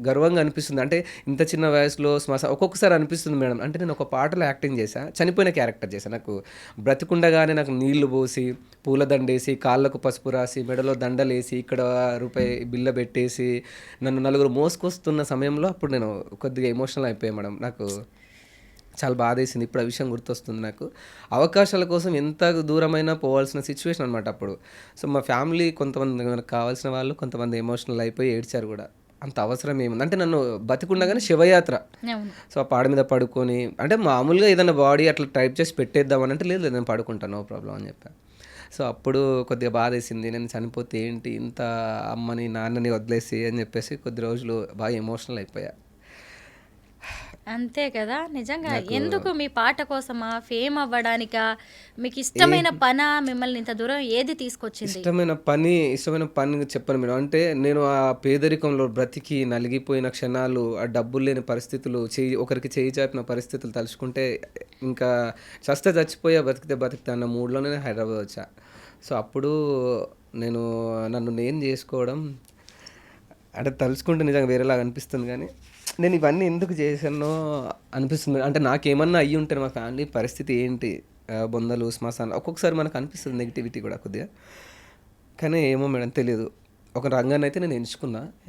గర్వంగా అనిపిస్తుంది. అంటే ఇంత చిన్న వయసులో ఒక్కొక్కసారి అనిపిస్తుంది మేడం, అంటే నేను ఒక పాటలో యాక్టింగ్ చేశా, చనిపోయిన క్యారెక్టర్ చేశాను. నాకు బ్రతికుండగానే నాకు నీళ్లు పోసి పూలదండేసి కాళ్ళకు పసుపు రాసి మెడలో దండలేసి ఇక్కడ రూపాయి బిల్ల పెట్టేసి నన్ను నలుగురు మోసుకొస్తున్న సమయంలో అప్పుడు నేను కొద్దిగా ఎమోషనల్ అయిపోయాను మేడం. నాకు చాలా బాధేసింది. ఇప్పుడు ఆ విషయం గుర్తొస్తుంది నాకు. అవకాశాల కోసం ఎంత దూరమైనా పోవాల్సిన సిచ్యువేషన్ అనమాట అప్పుడు. సో మా ఫ్యామిలీ కొంతమంది మనకు కావాల్సిన వాళ్ళు కొంతమంది ఎమోషనల్ అయిపోయి ఏడ్చారు కూడా. అంత అవసరం ఏముంది అంటే నన్ను బతికుండగానే శివయాత్ర. సో ఆ పాడ మీద పడుకొని అంటే మామూలుగా ఏదైనా బాడీ అట్లా టైప్ చేసి పెట్టేద్దామని అంటే లేదు నేను పడుకుంటాను నో ప్రాబ్లం అని చెప్పాను. సో అప్పుడు కొద్దిగా బాధ వేసింది, నేను చనిపోతే ఏంటి ఇంత అమ్మని నాన్నని వదిలేసి అని చెప్పేసి కొద్ది రోజులు బాగా ఎమోషనల్ అయిపోయా. అంతే కదా, నిజంగా. ఎందుకు మీ పాట కోసమా, ఫేమ్ అవ్వడానికా, మీకు ఇష్టమైన పనా, మిమ్మల్ని ఇంత దూరం ఏది తీసుకొచ్చింది? ఇష్టమైన పని చెప్పను మేడం. అంటే నేను ఆ పేదరికంలో బ్రతికి నలిగిపోయిన క్షణాలు, ఆ డబ్బులు లేని పరిస్థితులు, ఒకరికి చేయి చాపిన పరిస్థితులు తలుచుకుంటే ఇంకా చచ్చిపోయా బతికితే అన్న మూడ్లో నేను హైదరాబాద్ వచ్చా. సో అప్పుడు నన్ను నేను చేసుకోవడం అంటే తలుచుకుంటే నిజంగా వేరేలాగా అనిపిస్తుంది. కానీ నేను ఇవన్నీ ఎందుకు చేశానో అనిపిస్తుంది. అంటే నాకేమన్నా అయ్యి ఉంటే మా ఫ్యామిలీ పరిస్థితి ఏంటి, బొందలు శ్మశానం ఒక్కొక్కసారి మనకు అనిపిస్తుంది నెగిటివిటీ కూడా కొద్దిగా. కానీ ఏమో మేడం తెలియదు. ఒక రంగాన్ని అయితే నేను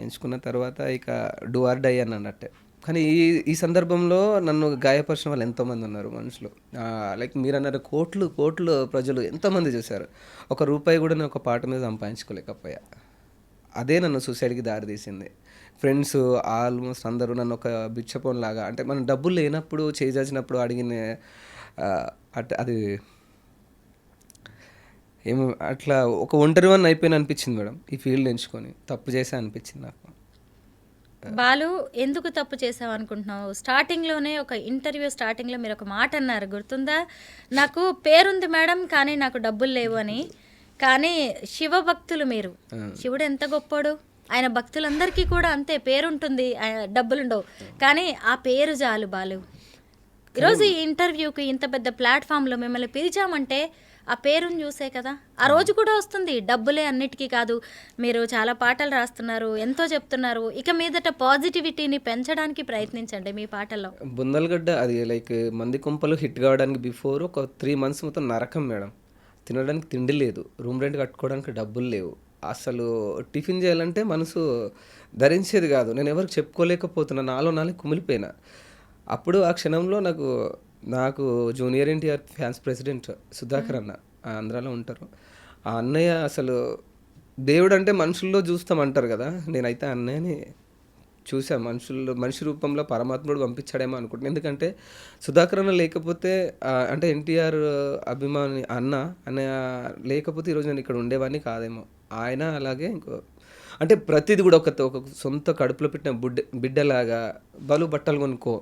ఎంచుకున్న తర్వాత ఇక డూ ఆర్ డై అని అన్నట్టే. కానీ ఈ సందర్భంలో నన్ను గాయపరిచిన వాళ్ళు ఎంతోమంది ఉన్నారు మనుషులు. లైక్ మీరు అన్నారు కోట్లు ప్రజలు ఎంతోమంది చూశారు. ఒక రూపాయి కూడా నేను ఒక పాట మీద సంపాదించుకోలేకపోయా. అదే నన్ను సూసైడ్కి దారితీసింది. ఫ్రెండ్స్ ఆల్మోస్ట్ అందరూ నన్ను ఒక బిచ్చపోన్ లాగా, అంటే మనం డబ్బులు లేనప్పుడు చేసినప్పుడు అడిగిన అది ఏమో అట్లా ఒక ఒంటరివన్నీ అయిపోయిన అనిపించింది మేడం. ఈ ఫీల్డ్ ఎంచుకొని తప్పు చేసా అనిపించింది నాకు. బాలు, ఎందుకు తప్పు చేసావు అనుకుంటున్నావు? స్టార్టింగ్లోనే ఒక ఇంటర్వ్యూ స్టార్టింగ్లో మీరు ఒక మాట అన్నారు, గుర్తుందా? నాకు పేరుంది మేడం కానీ నాకు డబ్బులు లేవు అని. కానీ శివభక్తులు మీరు. శివుడు ఎంత గొప్పోడు, ఆయన భక్తులందరికీ కూడా అంతే పేరుంటుంది, డబ్బులుండవు. కానీ ఆ పేరు చాలు బాలు. ఈరోజు ఈ ఇంటర్వ్యూకి ఇంత పెద్ద ప్లాట్ఫామ్లో మిమ్మల్ని పిలిచామంటే ఆ పేరుని చూసే కదా. ఆ రోజు కూడా వస్తుంది, డబ్బులే అన్నిటికీ కాదు. మీరు చాలా పాటలు రాస్తున్నారు, ఎంతో చెప్తున్నారు. ఇక మీదట పాజిటివిటీని పెంచడానికి ప్రయత్నించండి మీ పాటల్లో. బుందలగడ్డ అది లైక్ మంది కుంపలు హిట్ కావడానికి బిఫోర్ ఒక 3 months మొత్తం నరకం మేడం. తినడానికి తిండి లేదు, రూమ్ రెంట్ కట్టుకోవడానికి డబ్బులు లేవు, అసలు టిఫిన్ చేయాలంటే మనసు ధరించేది కాదు. నేను ఎవరికి చెప్పుకోలేకపోతున్నా, నాలో కుమిలిపోయినా. అప్పుడు ఆ క్షణంలో నాకు junior NTR fans president Sudhakar అన్న ఆంధ్రాలో ఉంటారు. ఆ అన్నయ్య అసలు దేవుడు అంటే మనుషుల్లో చూస్తామంటారు కదా, నేనైతే అన్నయ్యని చూసా. మనిషి రూపంలో పరమాత్ముడు పంపించాడేమో అనుకుంటున్నాను. ఎందుకంటే సుధాకర్ అన్న లేకపోతే అంటే ఎన్టీఆర్ అభిమాని అన్నయ్య లేకపోతే ఈరోజు నేను ఇక్కడ ఉండేవాడిని కాదేమో. ఆయన అలాగే అంటే ప్రతిది కూడా ఒక సొంత కడుపులో పెట్టిన బిడ్డలాగా బలు బట్టలు కొనుక్కో,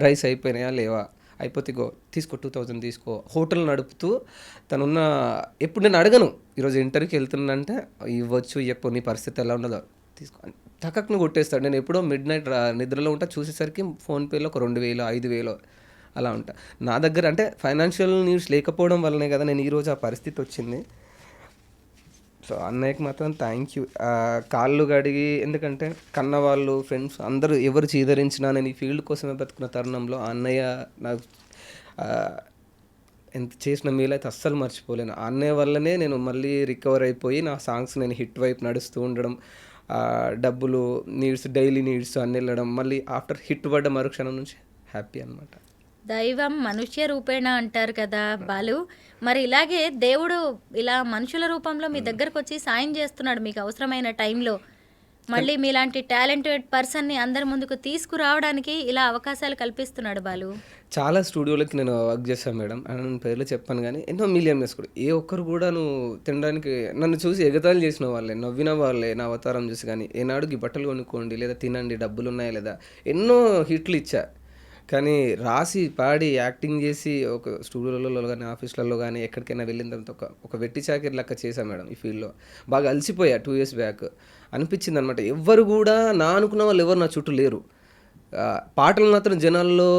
రైస్ అయిపోయినాయా లేవా, అయిపోతే తీసుకో 2000 తీసుకో, హోటల్ నడుపుతూ తనున్న. ఎప్పుడు నేను అడగను ఈరోజు ఇంటర్వ్యూకి వెళ్తున్నానంటే ఇవ్వచ్చు ఇవ్వకపో, నీ పరిస్థితి ఎలా ఉండదో తీసుకో, టకక్ను కొట్టేస్తాడు. నేను ఎప్పుడో మిడ్-నైట్ నిద్రలో ఉంటా, చూసేసరికి ఫోన్పేలో ఒక 2000 5000 అలా ఉంటా. నా దగ్గర అంటే ఫైనాన్షియల్ నీడ్స్ లేకపోవడం వల్లనే కదా నేను ఈరోజు ఆ పరిస్థితి వచ్చింది. సో అన్నయ్యకి మాత్రం థ్యాంక్ యూ. కాళ్ళు గడిగి, ఎందుకంటే కన్నవాళ్ళు ఫ్రెండ్స్ అందరూ ఎవరు చీదరించినా నేను ఈ ఫీల్డ్ కోసమే బతుకున్న తరుణంలో ఆ అన్నయ్య నాకు ఎంత చేసిన మీల్ అయితే అస్సలు మర్చిపోలేను. ఆ అన్నయ్య వల్లనే నేను మళ్ళీ రికవర్ అయిపోయి నా సాంగ్స్ నేను హిట్ వైపు నడుస్తూ ఉండడం, డబ్బులు నీడ్స్ డైలీ నీడ్స్ అన్నీ వెళ్ళడం, మళ్ళీ ఆఫ్టర్ హిట్ పడ్డ మరుక్షణం నుంచి హ్యాపీ అనమాట. దైవం మనుష్య రూపేణ అంటారు కదా బాలు. మరి ఇలాగే దేవుడు ఇలా మనుషుల రూపంలో మీ దగ్గరకు వచ్చి సాయం చేస్తున్నాడు మీకు అవసరమైన టైంలో. మళ్ళీ మీలాంటి టాలెంటెడ్ పర్సన్ని అందరి ముందుకు తీసుకురావడానికి ఇలా అవకాశాలు కల్పిస్తున్నాడు బాలు. చాలా స్టూడియోలకి నేను వర్క్ చేశాను మేడం, అని పేర్లు చెప్పాను కానీ ఎన్నో మిలియనర్స్ కూడా ఏ ఒక్కరు కూడా నువ్వు తినడానికి నన్ను చూసి ఎగతాళి చేసిన వాళ్ళే, నవ్విన వాళ్ళే నా అవతారం చూసి. కానీ ఏనాడు ఈ బట్టలు కొనుక్కోండి లేదా తినండి డబ్బులు ఉన్నాయా లేదా ఎన్నో హిట్లు ఇచ్చా. కానీ రాసి పాడి యాక్టింగ్ చేసి ఒక స్టూడియోలలో కానీ ఆఫీస్లలో కానీ ఎక్కడికైనా వెళ్ళిన తర్వాత ఒక వెట్టి చాకరీ లెక్క చేశాను మేడం. ఈ ఫీల్డ్లో బాగా అలసిపోయా 2 years బ్యాక్. అనిపించింది అనమాట, ఎవ్వరు కూడా నా అనుకున్న వాళ్ళు ఎవరు నా చుట్టూ లేరు. పాటలు మాత్రం జనాల్లో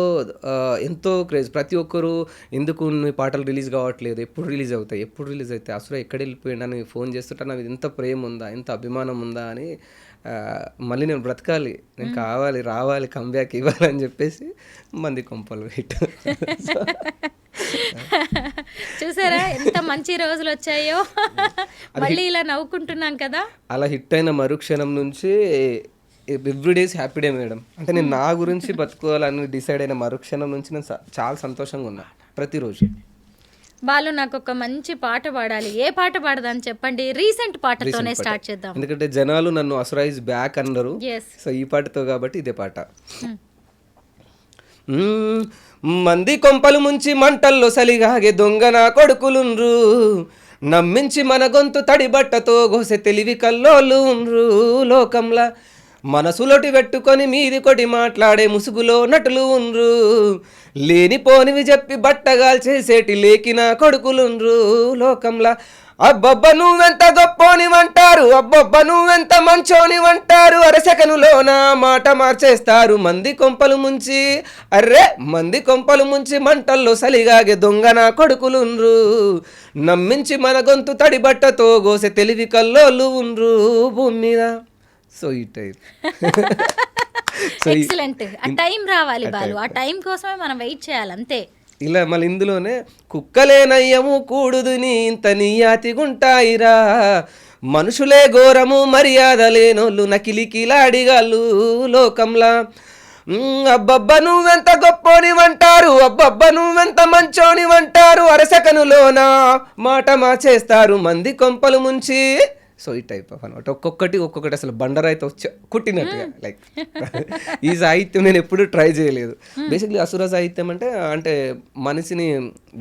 ఎంతో క్రేజ్. ప్రతి ఒక్కరు ఎందుకు నీ పాటలు రిలీజ్ కావట్లేదు, ఎప్పుడు రిలీజ్ అవుతాయి, ఎప్పుడు రిలీజ్ అవుతాయి, అసలు ఎక్కడ వెళ్ళిపోయింది అని ఫోన్ చేస్తుంటే నాకు ఎంత ప్రేమ ఉందా, ఎంత అభిమానం ఉందా అని మళ్ళీ నేను బ్రతకాలి, నేను కావాలి, రావాలి, కంబ్యాక్ ఇవ్వాలి అని చెప్పేసి మంది కొంపలు వెయిట్. చూసారా ఎంత మంచి రోజులు వచ్చాయో, మళ్ళీ ఇలా నవ్వుకుంటున్నాం కదా. అలా హిట్ అయిన మరుక్షణం నుంచి every days happy day madam. అంటే నేను నా గురించి బతుకోవాలని డిసైడ్ అయిన మరుక్షణం నుంచి నేను చాలా సంతోషంగా ఉన్నా ప్రతిరోజు. బాలు నాకు ఒక మంచి పాట పాడాలి, ఏ పాట పాడదని చెప్పండి. రీసెంట్ పాటతోనే స్టార్ట్ చేద్దాం, ఎందుకంటే జనాలు నన్ను అసరైజ్ బ్యాక్ అన్నారు. Yes. సో ఈ పాటతో కాబట్టి ఇదే పాట. మంది కొంపలు ముంచి మంటల్లో సలిగాగే దొంగన కొడుకులుండ్రు, నమ్మించి మన గొంతు తడిబట్టతో గోసె తెలివి కల్లోలు ఉండ్రు, లోకంలా మనసులోటి పెట్టుకొని మీది కొటి మాట్లాడే ముసుగులో నటులు ఉండ్రు, లేనిపోనివి చెప్పి బట్టగాల్ చేసేటి లేకిన కొడుకులుండ్రు, లోకంలా అబ్బబ్బ నువ్వెంత గొప్పోనివంటారు, అబ్బబ్బ నువ్వెంత మంచోనివంటారు, అరసెకనులోన మాట మార్చేస్తారు. మంది కొంపలు ముంచి మంది కొంపలు ముంచి మంటల్లో సలిగాగే దొంగన కొడుకులుండ్రు, నమ్మించి మన గొంతు తడిబట్టతో గోసె తెలివి కల్లోలు ఉండ్రు భూమి మీద. సో ఈ టైప్ ఎక్సలెంట్. ఆ టైం రావాలి బాలు, ఆ టైం కోసమే మనం వెయిట్ చేయాలి అంతే. ఇలా మళ్ళీ ఇందులోనే కుక్కలేనయ్యము కూడుదుని ఇంత నీయాతిగుంటాయిరా, మనుషులే ఘోరము మర్యాద లేనోళ్ళు నకిలికిలాడిగాళ్ళు, లోకంలా అబ్బబ్బ నువ్వెంత గొప్పోనివంటారు, అబ్బబ్బ నువ్వెంత మంచోనివంటారు, అరసెకనులోన మాట మార్చేస్తారు మంది కొంపలు ముంచి. సో ఈ టైప్ ఆఫ్ అనమాట. ఒక్కొక్కటి అసలు బండరాయితో కుట్టినట్టుగా. లైక్ ఈ సాహిత్యం నేను ఎప్పుడూ ట్రై చేయలేదు. బేసిక్లీ అసుర సాహిత్యం అంటే మనిషిని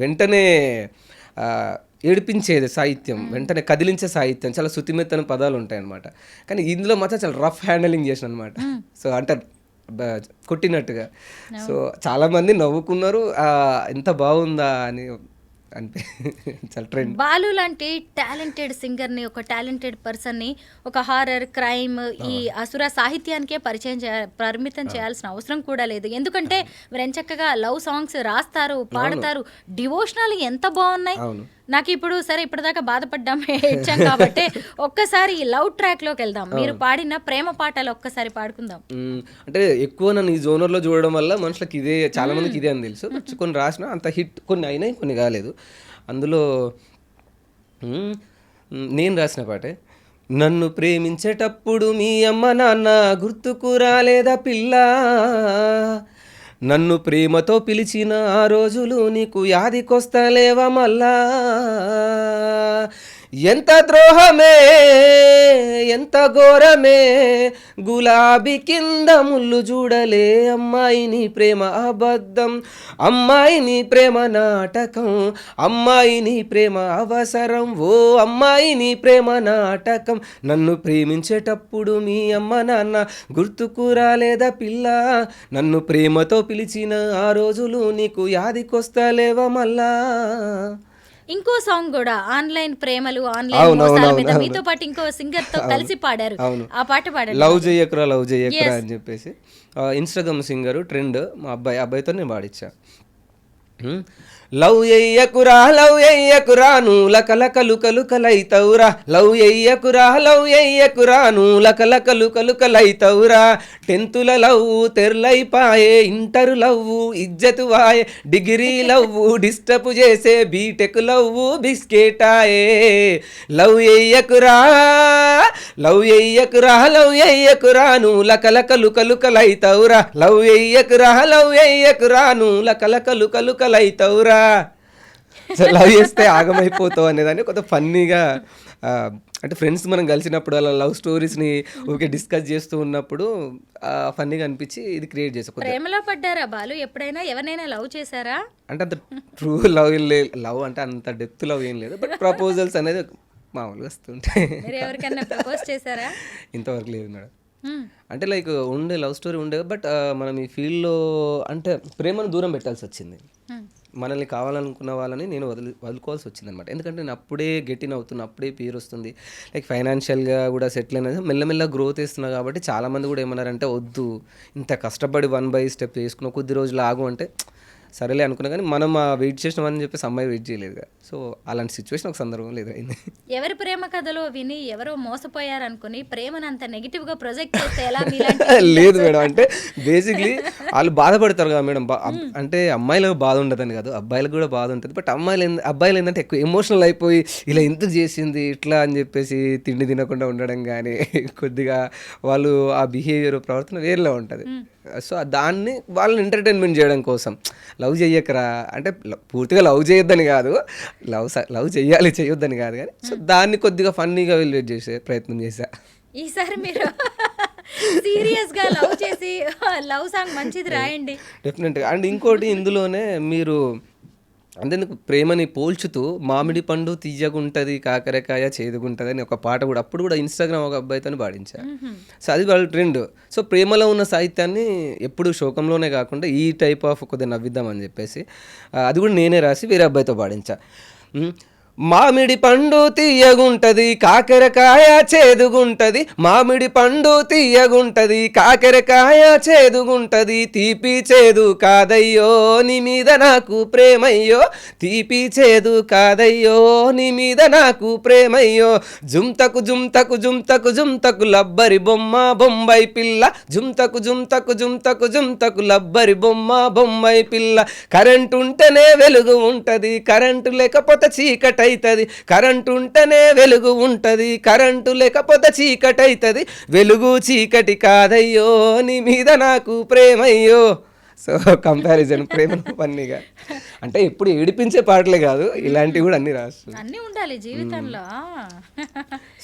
వెంటనే ఏడిపించేది సాహిత్యం, వెంటనే కదిలించే సాహిత్యం, చాలా శుతిమెత్తన పదాలు ఉంటాయి అనమాట. కానీ ఇందులో మాత్రం చాలా రఫ్ హ్యాండలింగ్ చేసిన అనమాట. సో అంటే కొట్టినట్టుగా. సో చాలామంది నవ్వుకున్నారు, ఎంత బాగుందా అని చాలా ట్రెండ్. బాలు లాంటి టాలెంటెడ్ సింగర్ని, ఒక టాలెంటెడ్ పర్సన్ని ఒక హారర్, క్రైమ్, ఈ అసుర సాహిత్యానికే పరిమితం చేయాల్సిన అవసరం కూడా లేదు. ఎందుకంటే మీరు ఎంచక్కగా లవ్ సాంగ్స్ రాస్తారు, పాడతారు, డివోషనల్ ఎంత బాగున్నాయి. నాకు ఇప్పుడు సరే ఇప్పటిదాకా బాధపడ్డాం ఏడ్చాం కాబట్టి ఒక్కసారి ఈ లవ్ ట్రాక్ లోకి వెళ్దాం. మీరు పాడిన ప్రేమ పాటలు ఒక్కసారి పాడుకుందాం. అంటే ఎక్కువ నన్ను ఈ జోనర్లో చూడడం వల్ల మనుషులకి ఇదే, చాలా మందికి ఇదే అని తెలుసు. కొన్ని రాసిన అంత హిట్, కొన్ని అయినాయి, కొన్ని కాలేదు. అందులో నేను రాసిన పాటే, నన్ను ప్రేమించేటప్పుడు మీ అమ్మ నాన్న గుర్తుకు రాలేదా పిల్ల, నన్ను ప్రేమతో పిలిచిన ఆ రోజులు నీకు యాదికొస్తలేవా మళ్ళా, ఎంత ద్రోహమే ఎంత ఘోరమే గులాబీ కింద ముళ్ళు చూడలే, అమ్మాయి నీ ప్రేమ అబద్ధం, అమ్మాయి నీ ప్రేమ నాటకం, అమ్మాయి నీ ప్రేమ అవసరం, ఓ అమ్మాయి నీ ప్రేమ నాటకం, నన్ను ప్రేమించేటప్పుడు మీ అమ్మ నాన్న గుర్తుకు రాలేదా పిల్ల, నన్ను ప్రేమతో పిలిచిన ఆ రోజులు నీకు యాదికొస్తలేవా మళ్ళా. ఇంకో సాంగ్ కూడా ఆన్లైన్ ప్రేమలు, ఆన్లైన్ మోసాల మీద మీతో పాటు ఇంకో సింగర్ తో కలిసి పాడారు. ఆ పాట పాడారు, లవ్ చెయ్యకురా అని చెప్పేసి. ఇన్స్టాగ్రామ్ సింగర్ ట్రెండ్, మా అబ్బాయితో నేను పాడిచ్చా. లవ్ ఎయ్యకురా నువ్వు లకలకలుకలుకలైతవురా, లవ్ ఎయ్యకురా నువ్వు లకలకలుకలుకలైతవురా, 10th లవ్ తెర్లైపాయే, ఇంటర్ లవ్ ఇజ్జతు వాయే, డిగ్రీ లవ్ డిస్టర్బ్ చేసే, బీటెక్ లవ్ బిస్కెటాయే, లవ్ ఎయ్యకురా నువ్వు లకలకలుకలుకలైతవురా, లవ్ ఎయ్యకురా నువ్వు లకలకలుకలుకలైతవురా. లవ్ చేస్తే ఆగమైపోతావు అనేదాన్ని కొంత ఫన్నీగా అంటే ఫ్రెండ్స్ మనం కలిసినప్పుడు అలా లవ్ స్టోరీస్ని ఓకే డిస్కస్ చేస్తూ ఉన్నప్పుడు ఫన్నీగా అనిపించి ఇది క్రియేట్ చేసా. ప్రేమలో పడ్డారా బాలు? ఎప్పుడైనా ఎవరినైనా లవ్ చేశారా? అంటే అంత ట్రూ లవ్ అంటే అంత డెప్త్ లవ్ ఏం లేదు, బట్ ప్రపోజల్స్ అనేది మామూలుగా వస్తుంటాయి. మీరు ఎవరికైనా ప్రపోజ్ చేశారా? ఇంతవరకు లేదు మేడం. అంటే లైక్ ఉండే లవ్ స్టోరీ ఉండే, బట్ మనం ఈ ఫీల్డ్లో అంటే ప్రేమను దూరం పెట్టాల్సి వచ్చింది. మనల్ని కావాలనుకున్న వాళ్ళని నేను వదులుకోవాల్సి వచ్చింది అనమాట. ఎందుకంటే నేను అప్పుడే గెటిన్ అవుతున్నా, అప్పుడే పేరు వస్తుంది, లైక్ ఫైనాన్షియల్గా కూడా సెటిల్ అయినది, మెల్లమెల్ల గ్రోత్ ఇస్తున్నా. కాబట్టి చాలామంది కూడా ఏమన్నారంటే వద్దు ఇంత కష్టపడి 1 by స్టెప్ చేసుకున్న కొద్ది రోజులు ఆగు అంటే సరేలే అనుకున్నా. కానీ మనం వెయిట్ చేసినామని చెప్పేసి అమ్మాయి వెయిట్ చేయలేదు. సో అలాంటి సిచ్యువేషన్ ఒక సందర్భంలో ఎదురైంది. ఎవరి ప్రేమ కథలో విని ఎవరో మోసపోయారు అనుకుని ప్రేమను అంత నెగిటివ్ గా ప్రొజెక్ట్ చేస్తే ఎలా? లేదు మేడం, అంటే బేసిక్లీ వాళ్ళు బాధపడతారు కదా మేడం. అంటే అమ్మాయిలకు బాధ ఉండదని కాదు, అబ్బాయిలకు కూడా బాధ ఉంటుంది. బట్ అబ్బాయిలు ఏంటంటే ఎక్కువ ఎమోషనల్ అయిపోయి ఇలా ఎందుకు చేసింది ఇట్లా అని చెప్పేసి తిండి తినకుండా ఉండడం కానీ, కొద్దిగా వాళ్ళు ఆ బిహేవియర్ ప్రవర్తన వేరేలా ఉంటుంది. సో దాన్ని వాళ్ళని ఎంటర్టైన్మెంట్ చేయడం కోసం లవ్ చెయ్యకరా అంటే పూర్తిగా లవ్ చేయొద్దని కాదు, లవ్ చెయ్యాలి చేయొద్దని కాదు, కానీ సో దాన్ని కొద్దిగా ఫన్నీగా వెలివేట్ చేసే ప్రయత్నం చేశా. ఈసారి మీరు సీరియస్ గా లవ్ చేసి లవ్ సాంగ్ మంచిది రాయండి డెఫినెట్గా. అండ్ ఇంకోటి ఇందులోనే మీరు అంతేందుకు ప్రేమని పోల్చుతూ మామిడి పండు తీయగుంటుంది కాకరకాయ చేదుగుంటుంది అని ఒక పాట కూడా అప్పుడు కూడా ఇన్స్టాగ్రామ్ ఒక అబ్బాయితో పాడించారు. సో అది వాళ్ళ ట్రెండ్. సో ప్రేమలో ఉన్న సాహిత్యాన్ని ఎప్పుడు శోకంలోనే కాకుండా ఈ టైప్ ఆఫ్ కొద్దిగా నవ్విద్దామని చెప్పేసి అది కూడా నేనే రాసి వేరే అబ్బాయితో పాడించా. మామిడి పండు తీయగుంటది కాకరకాయ చేదుగుంటది, మామిడి పండు తీయగుంటది కాకరకాయ చేదుగుంటది, తీపి చేదు కాదయ్యో నీ మీద నాకు ప్రేమయ్యో, తీపి చేదు కాదయ్యో నీ మీద నాకు ప్రేమయ్యో, జుంతకు జుంతకు జుంతకు జుంతకు లబ్బరి బొమ్మ బొంబాయి పిల్ల, జుంతకు జుంతకు జుంతకు జుంతకు లబ్బరి బొమ్మ బొంబాయి పిల్ల, కరెంటు ఉంటేనే వెలుగు ఉంటది కరెంటు లేకపోతే చీకటి అవుతుంది, కరెంటు ఉంటేనే వెలుగు ఉంటుంది కరెంటు లేకపోతే చీకటి అవుతుంది, వెలుగు చీకటి కాదయ్యో నీ మీద నాకు ప్రేమయ్యో. సో కంపారిజన్ ప్రేమను ఫన్నీగా అంటే ఎప్పుడు ఏడిపించే పాటలే కాదు, ఇలాంటివి కూడా అన్ని రాస్తుంది, అన్నీ ఉండాలి జీవితంలో.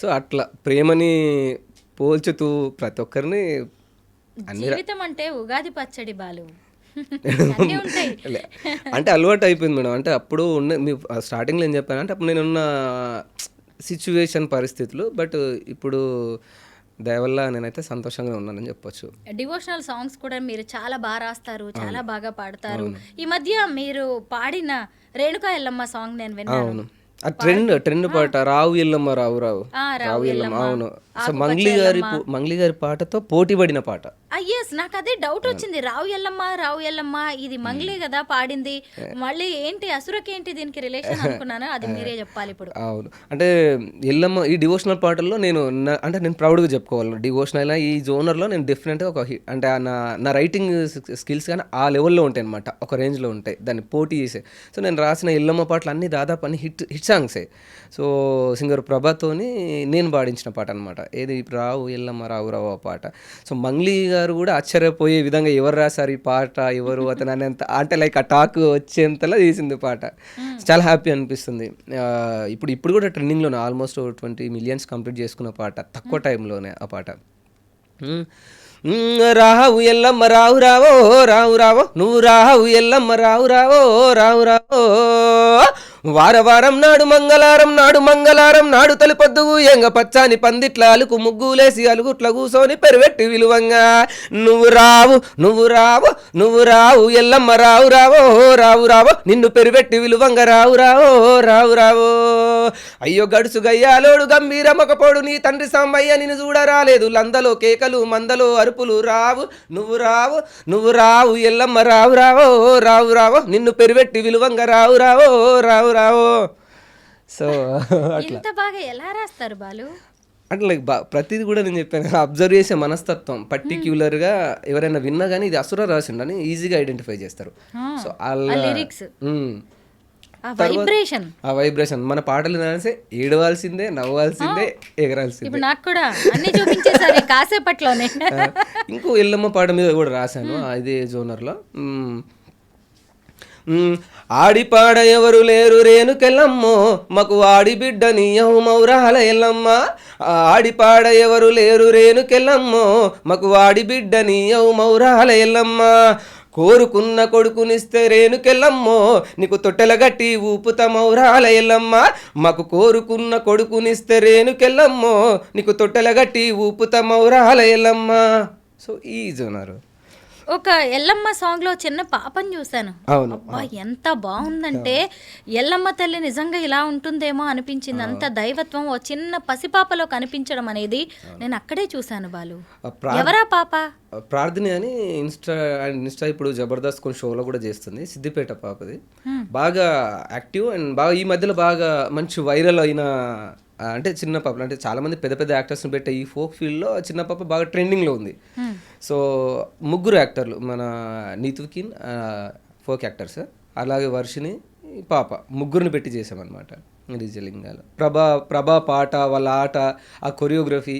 సో అట్లా ప్రేమని పోల్చుతూ ప్రతి ఒక్కరిని జీవితం అంటే ఉగాది పచ్చడి బాలు. అంటే అలవాటు అయిపోయింది మేడం. అంటే అప్పుడు ఉన్న మీ స్టార్టింగ్లో ఏం చెప్పాను అంటే అప్పుడు నేనున్న సిచ్యువేషన్ పరిస్థితులు, బట్ ఇప్పుడు దయవల్ల నేనైతే సంతోషంగా ఉన్నానని చెప్పొచ్చు. డివోషనల్ సాంగ్స్ కూడా మీరు చాలా బాగా రాస్తారు, చాలా బాగా పాడతారు. ఈ మధ్య మీరు పాడిన రేణుకా ఎల్లమ్మ సాంగ్ నేను విన్నాను. ఆ ట్రెండ్ పాట రావు ఎల్లమ్మ రావు రావు రావు ఎల్లమ్మ. అవును. సో మంగ్లీ గారి పాటతో పోటీ పడిన పాట. ఎస్, నాకు అదే డౌట్ వచ్చింది. రావు ఎల్లమ్మ ఇది మంగ్లీ కదా పాడింది, మళ్ళీ ఏంటి అసురకేంటి దీనికి రిలేషన్ అనుకున్నాను. అది మీరే చెప్పాలి ఇప్పుడు. అవును, అంటే ఎల్లమ్మ ఈ డివోషనల్ పాటల్లో నేను ప్రౌడ్గా చెప్పుకోవాలి. డివోషనల్ ఈ జోనర్లో నేను డెఫినెట్గా ఒక అంటే నా రైటింగ్ స్కిల్స్ కానీ ఆ లెవెల్లో ఉంటాయి అనమాట, ఒక రేంజ్లో ఉంటాయి, దాన్ని పోటీ చేసే. సో నేను రాసిన ఎల్లమ్మ పాటలు అన్ని దాదాపు అన్ని హిట్ సాంగ్సే. సో సింగర్ ప్రభాతోని నేను పాడించిన పాట అనమాట, ఏది రావు ఎల్లమ్మ రావు రావు ఆ పాట. సో మంగ్లీ గారు కూడా ఆశ్చర్యపోయే విధంగా ఎవరు రాశారు ఈ పాట, ఎవరు అతను అనేంత అంటే లైక్ ఆ టాక్ వచ్చేంతలా తీసింది పాట. చాలా హ్యాపీ అనిపిస్తుంది. ఇప్పుడు కూడా ట్రెండింగ్లోనే ఆల్మోస్ట్ 20 millions కంప్లీట్ చేసుకున్న పాట తక్కువ టైంలోనే ఆ పాట. రావు ఎల్లమ్మ రావు రావో రావు రావో నువ్వు రావు ఎల్లమ్మ రావు రావో రావు రావో, వారం నాడు మంగళారం నాడు తలుపొద్దుగు ఎంగ పచ్చాని పందిట్ల అలుకు ముగ్గులేసి అలుగుట్ల కూసోని పెరువెట్టి విలువంగా, నువ్వు రావు ఎల్లమ్మ రావు రావో రావు రావో నిన్ను పెరువెట్టి విలువంగ రావు రావో, అయ్యో గడుసు గయ్యాలోడు గంభీరమకపోడు నీ తండ్రి సాంబయ్య నిన్ను చూడరాలేదు, లందలో కేకలు మందలో అరుపులు, నువ్వు రావు ఎల్లమ్మ రావు రావో నిన్ను పెరువెట్టి విలువంగ రావు రావో. సో ఇంత బాగా ఎలా రాస్తారు బాలు? అంటే లైక్ ప్రతిది కూడా నేను చెప్పాను, అబ్జర్వ్ చేసే మనస్తత్వం పర్టిక్యులర్గా ఎవరైనా విన్నా కానీ ఇది అసుర రాసిండని ఈజీగా ఐడెంటిఫై చేస్తారు. సో ఆ వైబ్రేషన్ మన పాటలు రాసే ఏడవాల్సిందే, నవ్వాల్సిందే, ఎగరాల్సిందే. నాకు కూడా అన్ని చూపించేసారు కాసేపట్లోనే. ఇంకో ఎల్లమ్మ పాట మీద కూడా రాశాను ఇదే జోనర్లో. ఆడిపాడ ఎవరు లేరు రేణుకెళ్ళమ్మో మాకు ఆడి బిడ్డ నీయవు మౌరాల ఎల్లమ్మ. ఆడిపాడ ఎవరు లేరు రేణుకెళ్ళమ్మో మాకు ఆడి బిడ్డ నీయవు మౌరాల ఎల్లమ్మ. కోరుకున్న కొడుకునిస్తే రేణుకెళ్ళమ్మో నీకు తొట్టెల గట్టి ఊపుత మౌరాల ఎల్లమ్మ. మాకు కోరుకున్న కొడుకునిస్తే రేణుకెళ్ళమ్మో నీకు తొట్టెల గట్టి ఊపుత మౌరాల ఎల్లమ్మ. సో ఈ జోనారు. ఒక ఎల్లమ్మ సాంగ్ లో చిన్న పాపని చూశాను. అవును, అబ్బా ఎంత బాగుందంటే ఎల్లమ్మ తల్లి నిజంగా ఇలా ఉంటుందేమో అనిపించింది. అంత దైవత్వం ఓ చిన్న పసిపాపలో కనిపించడం అనేది నేను అక్కడే చూశాను. బాలు ఎవరా పాప? ప్రార్థన అని ఇన్స్టా ఇప్పుడు జబర్దస్త్ కొన్ని షోలో కూడా చేస్తుంది. సిద్దిపేట పాపది. బాగా యాక్టివ్ అండ్ బాగా ఈ మధ్యలో బాగా మంచి వైరల్ అయిన అంటే చిన్న పాపలు. అంటే చాలా మంది పెద్ద పెద్ద యాక్టర్స్ని పెట్టే ఈ ఫోక్ ఫీల్డ్లో చిన్న పాప బాగా ట్రెండింగ్లో ఉంది. సో ముగ్గురు యాక్టర్లు మన నీతుకిన్ ఫోక్ యాక్టర్స్, అలాగే వర్షిని, పాప, ముగ్గురిని పెట్టి చేసామన్నమాట రిజలింగాలు. ప్రభా పాట, వాళ్ళ ఆట, ఆ కొరియోగ్రఫీ,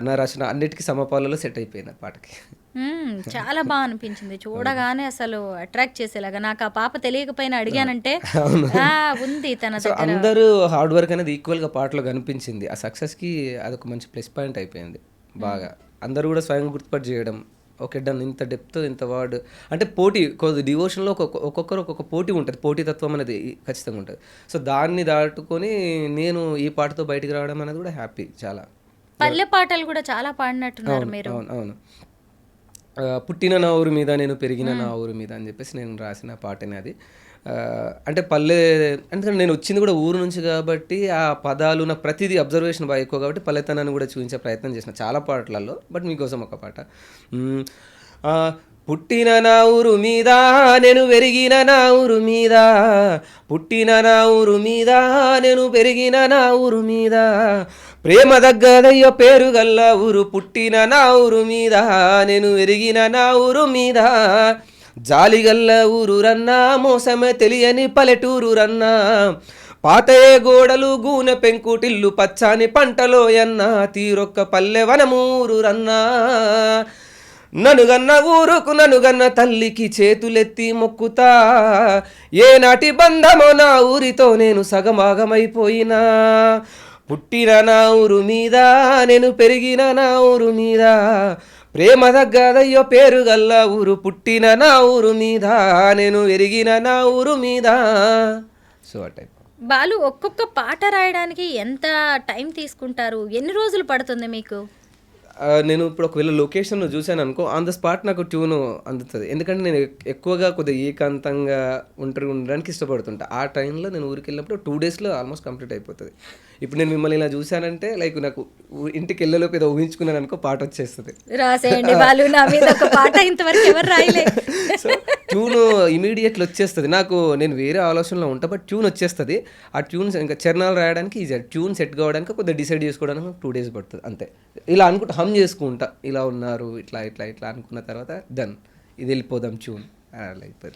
నా రచన అన్నిటికీ సమపాలలో సెట్ అయిపోయింది ఆ పాటకి. చాలా బాగా అనిపించింది చూడగానే, అసలు అట్రాక్ట్ చేసేలాగా. నాకు ఆ పాప తెలియకపోయినా అడిగానంటే ఉంది తన దగ్గర. అందరూ హార్డ్ వర్క్ అనేది ఈక్వల్గా పాటలో కనిపించింది. ఆ సక్సెస్కి అదొక మంచి ప్లస్ పాయింట్ అయిపోయింది. బాగా అందరూ కూడా స్వయంగా గుర్తుపట్టి చేయడం, ఓకే డన్, ఇంత డెప్త్, ఇంత వర్డ్ అంటే పోటీ. డివోషన్లో ఒక్కొక్కరు ఒక్కొక్క పోటీ ఉంటుంది, పోటీతత్వం అనేది ఖచ్చితంగా ఉంటుంది. సో దాన్ని దాటుకొని నేను ఈ పాటతో బయటికి రావడం అనేది కూడా హ్యాపీ. చాలా పల్లె పాటలు కూడా చాలా పాడినట్టున్నారు మీరు. అవును. పుట్టిన నా ఊరు మీద, నేను పెరిగిన నా ఊరు మీద అని చెప్పేసి నేను రాసిన పాటనే అది. అంటే పల్లె, ఎందుకంటే నేను వచ్చింది కూడా ఊరు నుంచి కాబట్టి ఆ పదాలు నా ప్రతిదీ అబ్జర్వేషన్ బాగా ఎక్కువ కాబట్టి పల్లెతనాన్ని కూడా చూపించే ప్రయత్నం చేసిన చాలా పాటలలో. బట్ మీకోసం ఒక పాట. పుట్టిన నా ఊరు మీద, నేను పెరిగిన నా ఊరు మీద, పుట్టిన నా ఊరు మీద, నేను పెరిగిన నా ఊరు మీద, ప్రేమ దగ్గదయ్యో పేరు గల్ల ఊరు, పుట్టిన నా ఊరు మీద, నేను పెరిగిన నా ఊరు మీద, జాలిగల్ల ఊరు రన్నా, మోసమే తెలియని పల్లెటూరు రన్నా, పాతయే గోడలు గూనె పెంకుటిల్లు, పచ్చాని పంటలో ఎన్నా, తీరొక్క పల్లె వనమూరు రన్నా, ననుగన్న ఊరుకు ననుగన్న తల్లికి చేతులెత్తి మొక్కుతా, ఏనాటి బంధమో నా ఊరితో నేను సగమాగమైపోయినా, పుట్టిన నా ఊరు మీద, నేను పెరిగిన నా ఊరు మీద, ప్రేమ దగ్గదయ్యో పేరు గల్ల ఊరు, పుట్టిన నా ఊరు మీద, నేను ఎరిగిన నా ఊరు మీద. సో ఆ టైప్. బాలు, ఒక్కొక్క పాట రాయడానికి ఎంత టైం తీసుకుంటారు? ఎన్ని రోజులు పడుతుంది మీకు? నేను ఇప్పుడు ఒకవేళ లొకేషన్ చూశాను అనుకో, ఆన్ ద స్పాట్ నాకు ట్యూన్ అందుతుంది. ఎందుకంటే నేను ఎక్కువగా కొద్దిగా ఏకాంతంగా ఒంటరిగా ఉండడానికి ఇష్టపడుతుంటా. ఆ టైంలో నేను ఊరికి వెళ్ళినప్పుడు 2 daysలో ఆల్మోస్ట్ కంప్లీట్ అయిపోతుంది. ఇప్పుడు నేను మిమ్మల్ని ఇలా చూశానంటే లైక్ నాకు ఇంటికి వెళ్ళలోపు ఏదో ఊహించుకున్నాను అనుకో, పాట వచ్చేస్తుంది. రాసేయండి బాలు, నా మీద ఒక పాట ఇంతవరకు ఎవరు రాయలేదు. సో ట్యూన్ ఇమీడియట్లీ వచ్చేస్తుంది నాకు. నేను వేరే ఆలోచనలో ఉంటా, బట్ ట్యూన్ వచ్చేస్తుంది. ఆ ట్యూన్స్ ఇంకా చరణాలు రాయడానికి ఈజీ, ట్యూన్ సెట్ కావడానికి కొద్దిగా డిసైడ్ చేసుకోవడానికి 2 days పడుతుంది అంతే. ఇలా అనుకుంటా, హమ్ చేసుకుంటా, ఇలా ఉన్నారు ఇట్లా ఇట్లా ఇట్లా అనుకున్న తర్వాత డన్, ఇది వెళ్ళిపోదాం ట్యూన్ అలా అయిపోతుంది.